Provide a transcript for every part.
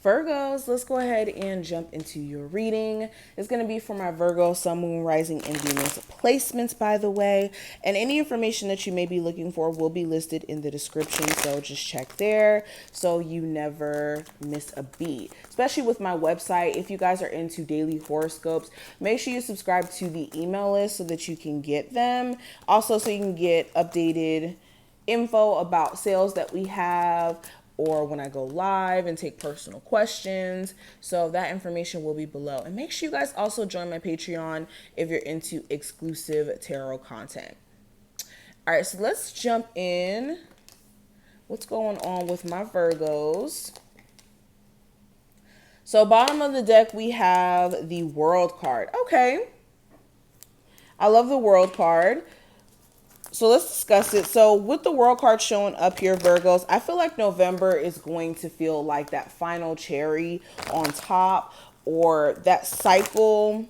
Virgos, let's go ahead and jump into your reading. It's going to be for my Virgo, Sun, Moon, Rising, and Venus placements, by the way. And any information that you may be looking for will be listed in the description. So just check there so you never miss a beat. Especially with my website, if you guys are into daily horoscopes, make sure you subscribe to the email list so that you can get them. Also, so you can get updated info about sales that we have, or when I go live and take personal questions. So that information will be below. And make sure you guys also join my Patreon if you're into exclusive tarot content. All right, so let's jump in. What's going on with my Virgos? So bottom of the deck, we have the World card. Okay. I love the World card. So let's discuss it. So with the World card showing up here, Virgos, I feel like November is going to feel like that final cherry on top, or that cycle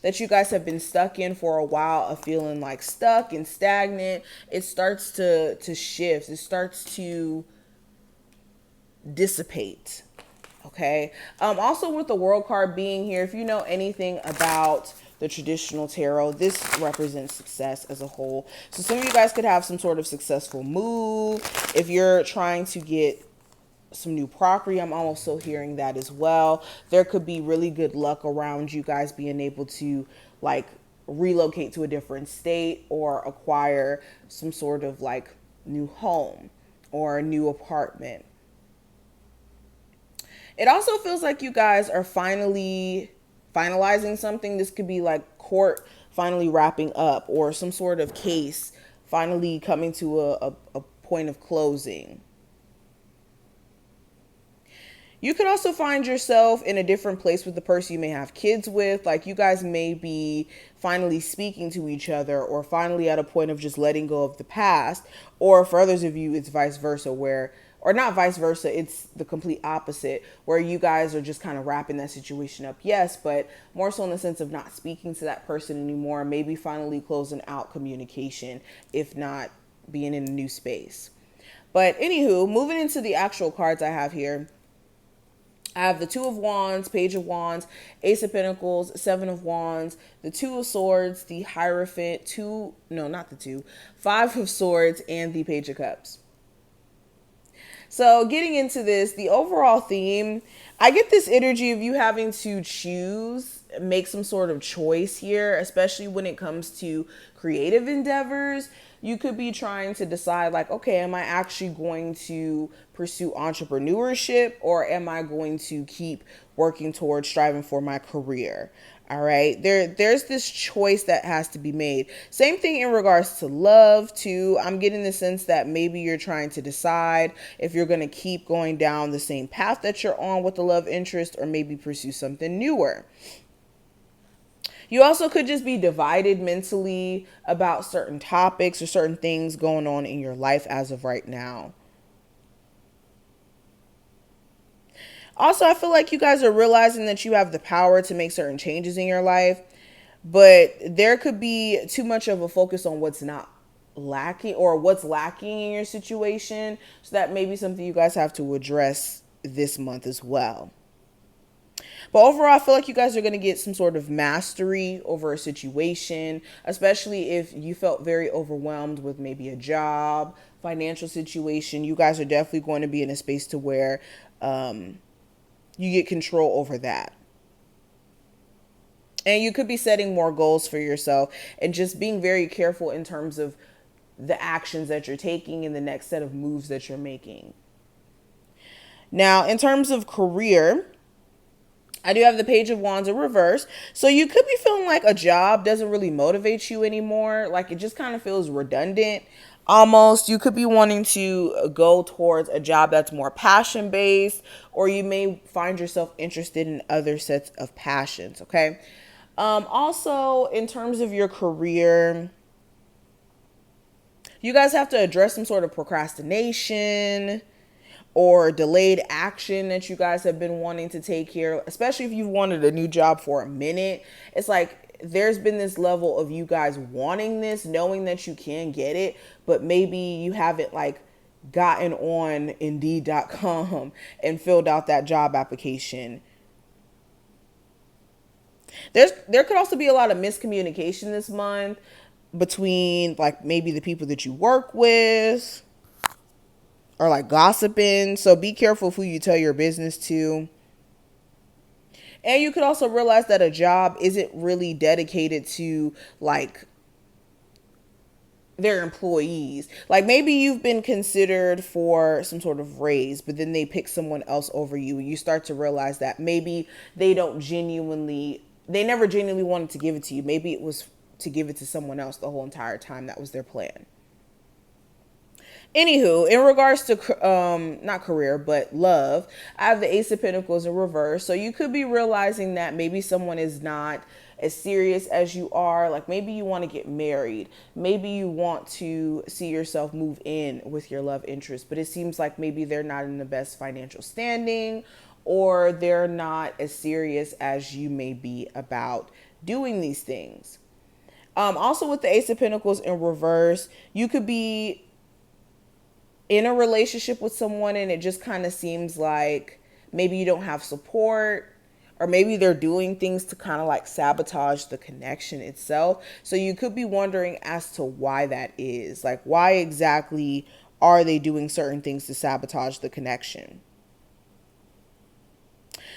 that you guys have been stuck in for a while of feeling like stuck and stagnant. It starts to shift. It starts to dissipate. Okay. Also with the World card being here, if you know anything about the traditional tarot, this represents success as a whole. So some of you guys could have some sort of successful move. If you're trying to get some new property, I'm also hearing that as well. There could be really good luck around you guys being able to like relocate to a different state or acquire some sort of like new home or a new apartment. It also feels like you guys are finalizing something. This could be like court finally wrapping up, or some sort of case finally coming to a point of closing. You could also find yourself in a different place with the person you may have kids with. Like you guys may be finally speaking to each other, or finally at a point of just letting go of the past. Or for others of you, it's vice versa, or not vice versa, it's the complete opposite, where you guys are just kind of wrapping that situation up. Yes, but more so in the sense of not speaking to that person anymore, maybe finally closing out communication, if not being in a new space. But anywho, moving into the actual cards I have here. I have the Two of Wands, Page of Wands, Ace of Pentacles, Seven of Wands, the Two of Swords, the Hierophant, Five of Swords, and the Page of Cups. So getting into this, the overall theme, I get this energy of you having to make some sort of choice here, especially when it comes to creative endeavors. You could be trying to decide like, okay, am I actually going to pursue entrepreneurship, or am I going to keep working towards striving for my career? All right. There's this choice that has to be made. Same thing in regards to love too. I'm getting the sense that maybe you're trying to decide if you're going to keep going down the same path that you're on with the love interest, or maybe pursue something newer. You also could just be divided mentally about certain topics or certain things going on in your life as of right now. Also, I feel like you guys are realizing that you have the power to make certain changes in your life, but there could be too much of a focus on what's not lacking, or what's lacking in your situation. So that may be something you guys have to address this month as well. But overall, I feel like you guys are going to get some sort of mastery over a situation, especially if you felt very overwhelmed with maybe a job, financial situation. You guys are definitely going to be in a space to where you get control over that. And you could be setting more goals for yourself and just being very careful in terms of the actions that you're taking and the next set of moves that you're making. Now, in terms of career, I do have the Page of Wands in reverse. So you could be feeling like a job doesn't really motivate you anymore. Like it just kind of feels redundant. Almost. You could be wanting to go towards a job that's more passion based, or you may find yourself interested in other sets of passions. Okay. Also, in terms of your career, you guys have to address some sort of procrastination or delayed action that you guys have been wanting to take here, especially if you've wanted a new job for a minute. It's like there's been this level of you guys wanting this, knowing that you can get it, but maybe you haven't like gotten on Indeed.com and filled out that job application. There could also be a lot of miscommunication this month between like maybe the people that you work with, or like gossiping. So be careful of who you tell your business to. And you could also realize that a job isn't really dedicated to like their employees. Like maybe you've been considered for some sort of raise, but then they pick someone else over you, and you start to realize that maybe they never genuinely wanted to give it to you. Maybe it was to give it to someone else the whole entire time. That was their plan. Anywho, in regards to not career but love, I have the Ace of Pentacles in reverse. So you could be realizing that maybe someone is not as serious as you are. Like maybe you want to get married, maybe you want to see yourself move in with your love interest, but it seems like maybe they're not in the best financial standing, or they're not as serious as you may be about doing these things. Also with the Ace of Pentacles in reverse, you could be in a relationship with someone and it just kind of seems like maybe you don't have support, or maybe they're doing things to kind of like sabotage the connection itself. So you could be wondering as to why that is. Like, why exactly are they doing certain things to sabotage the connection?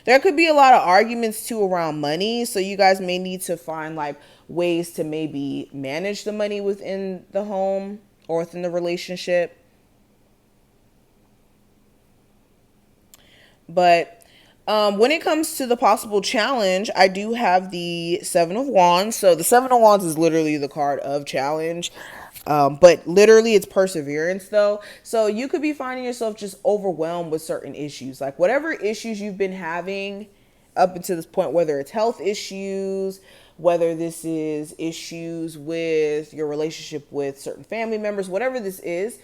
There could be a lot of arguments too around money. So you guys may need to find like ways to maybe manage the money within the home or within the relationship. But when it comes to the possible challenge, I do have the Seven of Wands. So the Seven of Wands is literally the card of challenge. But literally it's perseverance though. So you could be finding yourself just overwhelmed with certain issues. Like whatever issues you've been having up until this point, whether it's health issues, whether this is issues with your relationship with certain family members, whatever this is,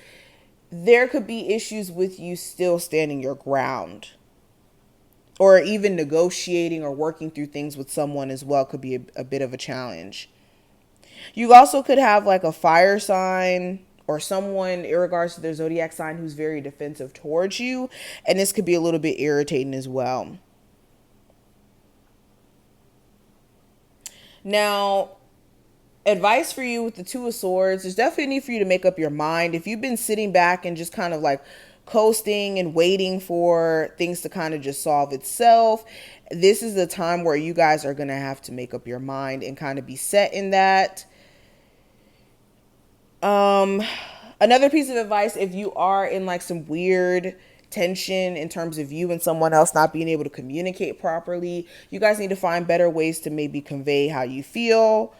there could be issues with you still standing your ground. Or even negotiating or working through things with someone as well could be a bit of a challenge. You also could have like a fire sign or someone in regards to their zodiac sign who's very defensive towards you. And this could be a little bit irritating as well. Now, advice for you with the Two of Swords, there's definitely a need for you to make up your mind. If you've been sitting back and just kind of like coasting and waiting for things to kind of just solve itself, this is the time where you guys are going to have to make up your mind and kind of be set in that. Another piece of advice, if you are in like some weird tension in terms of you and someone else not being able to communicate properly, you guys need to find better ways to maybe convey how you feel.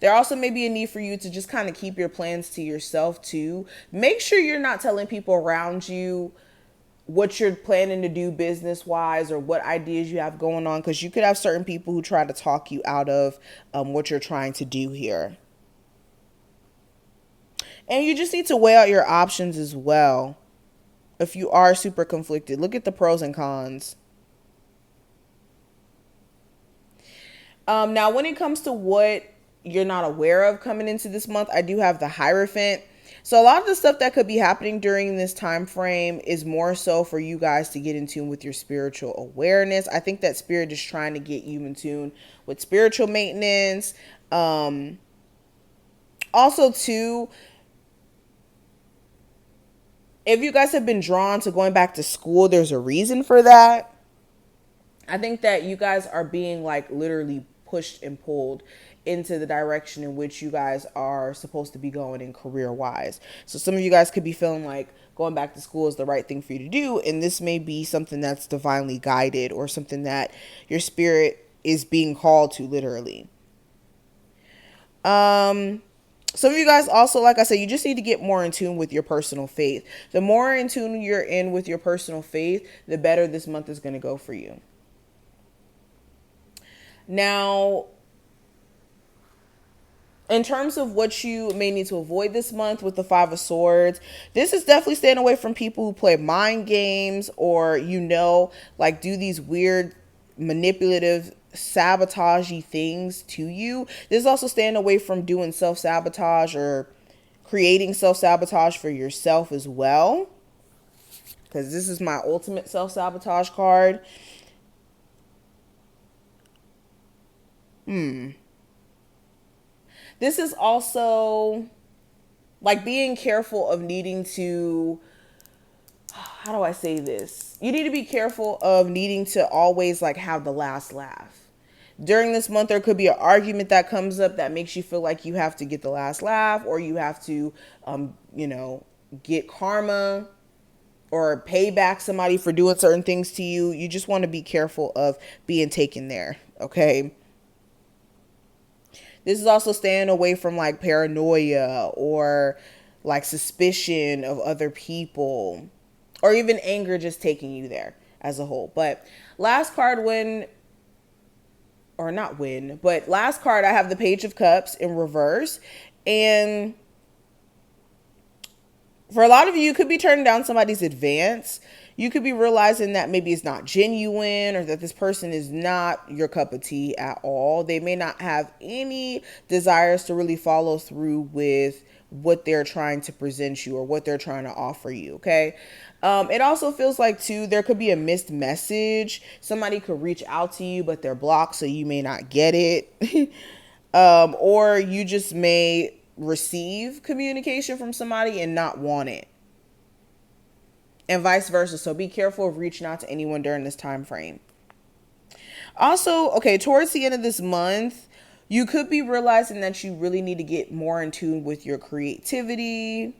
There also may be a need for you to just kind of keep your plans to yourself too. Make sure you're not telling people around you what you're planning to do business wise or what ideas you have going on, because you could have certain people who try to talk you out of what you're trying to do here. And you just need to weigh out your options as well. If you are super conflicted, look at the pros and cons. Now, when it comes to what you're not aware of coming into this month, I do have the Hierophant. So a lot of the stuff that could be happening during this time frame is more so for you guys to get in tune with your spiritual awareness. I think that spirit is trying to get you in tune with spiritual maintenance. Also too, if you guys have been drawn to going back to school, there's a reason for that. I think that you guys are being like literally pushed and pulled into the direction in which you guys are supposed to be going in career wise. So some of you guys could be feeling like going back to school is the right thing for you to do. And this may be something that's divinely guided or something that your spirit is being called to literally. Some of you guys also, like I said, you just need to get more in tune with your personal faith. The more in tune you're in with your personal faith, the better this month is going to go for you. Now, in terms of what you may need to avoid this month with the Five of Swords, this is definitely staying away from people who play mind games or, like do these weird manipulative, sabotagey things to you. This is also staying away from doing self-sabotage or creating self-sabotage for yourself as well, because this is my ultimate self-sabotage card. This is also like being careful of needing to, how do I say this? You need to be careful of needing to always like have the last laugh. During this month, there could be an argument that comes up that makes you feel like you have to get the last laugh, or you have to, get karma or pay back somebody for doing certain things to you. You just want to be careful of being taken there, okay? This is also staying away from like paranoia or like suspicion of other people, or even anger just taking you there as a whole. But last card, last card, I have the Page of Cups in reverse. And for a lot of you, you could be turning down somebody's advance. You could be realizing that maybe it's not genuine, or that this person is not your cup of tea at all. They may not have any desires to really follow through with what they're trying to present you or what they're trying to offer you, okay? It also feels like, too, there could be a missed message. Somebody could reach out to you, but they're blocked, so you may not get it. Or you just may receive communication from somebody and not want it, and vice versa. So be careful of reaching out to anyone during this time frame. Also, okay, towards the end of this month, you could be realizing that you really need to get more in tune with your creativity,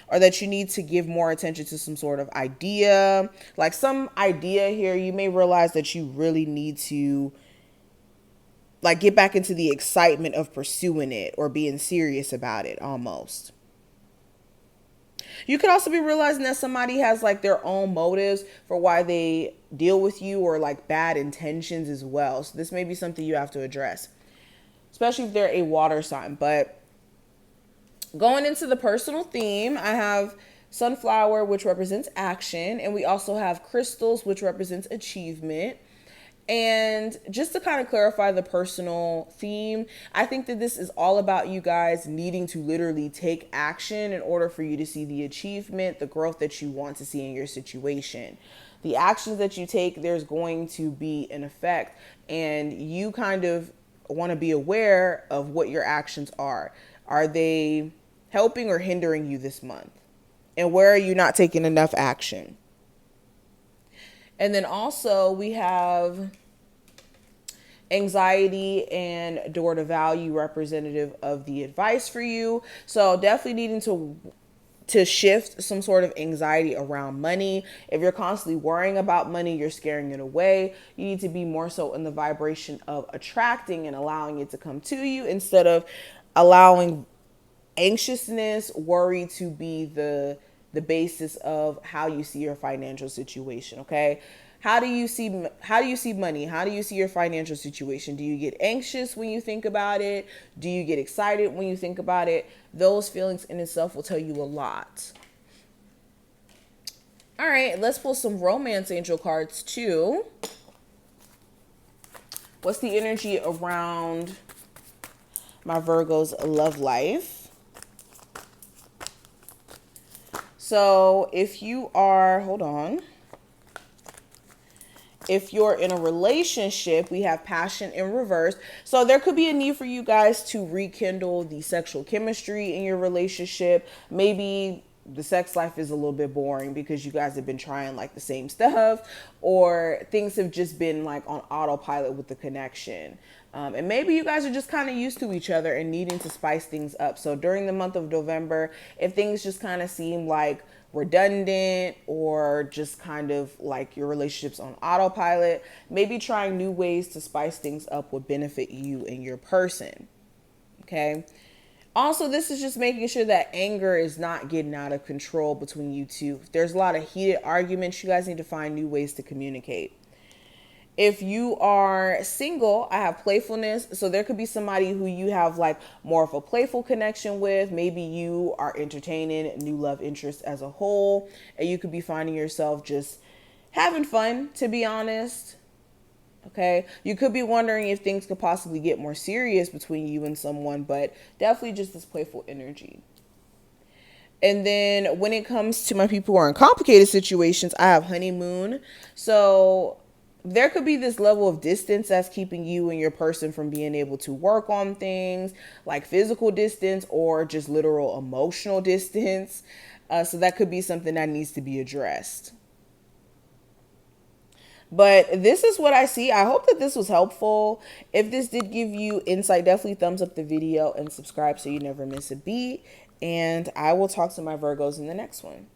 or that you need to give more attention to some sort of idea, like some idea here. You may realize that you really need to like get back into the excitement of pursuing it or being serious about it almost. You could also be realizing that somebody has like their own motives for why they deal with you, or like bad intentions as well. So this may be something you have to address, especially if they're a water sign. But going into the personal theme, I have sunflower, which represents action, and we also have crystals, which represents achievement. And just to kind of clarify the personal theme, I think that this is all about you guys needing to literally take action in order for you to see the achievement, the growth that you want to see in your situation. The actions that you take, there's going to be an effect, and you kind of want to be aware of what your actions are. Are they helping or hindering you this month? And where are you not taking enough action? And then also we have anxiety and door to value, representative of the advice for you. So definitely needing to shift some sort of anxiety around money. If you're constantly worrying about money, you're scaring it away. You need to be more so in the vibration of attracting and allowing it to come to you, instead of allowing anxiousness, worry to be the basis of how you see your financial situation, okay? How do you see money? How do you see your financial situation? Do you get anxious when you think about it? Do you get excited when you think about it? Those feelings in itself will tell you a lot. All right, let's pull some romance angel cards too. What's the energy around my Virgo's love life? So if you are, if you're in a relationship, we have passion in reverse. So there could be a need for you guys to rekindle the sexual chemistry in your relationship. Maybe the sex life is a little bit boring because you guys have been trying like the same stuff, or things have just been like on autopilot with the connection. And maybe you guys are just kind of used to each other and needing to spice things up. So during the month of November, if things just kind of seem like redundant, or just kind of like your relationship's on autopilot, maybe trying new ways to spice things up would benefit you and your person. Okay. Also, this is just making sure that anger is not getting out of control between you two. If there's a lot of heated arguments, you guys need to find new ways to communicate. If you are single, I have playfulness. So there could be somebody who you have like more of a playful connection with. Maybe you are entertaining new love interests as a whole, and you could be finding yourself just having fun, to be honest. Okay, you could be wondering if things could possibly get more serious between you and someone, but definitely just this playful energy. And then when it comes to my people who are in complicated situations, I have honeymoon. So there could be this level of distance that's keeping you and your person from being able to work on things like physical distance or just literal emotional distance. So that could be something that needs to be addressed. But this is what I see. I hope that this was helpful. If this did give you insight, definitely thumbs up the video and subscribe so you never miss a beat. And I will talk to my Virgos in the next one.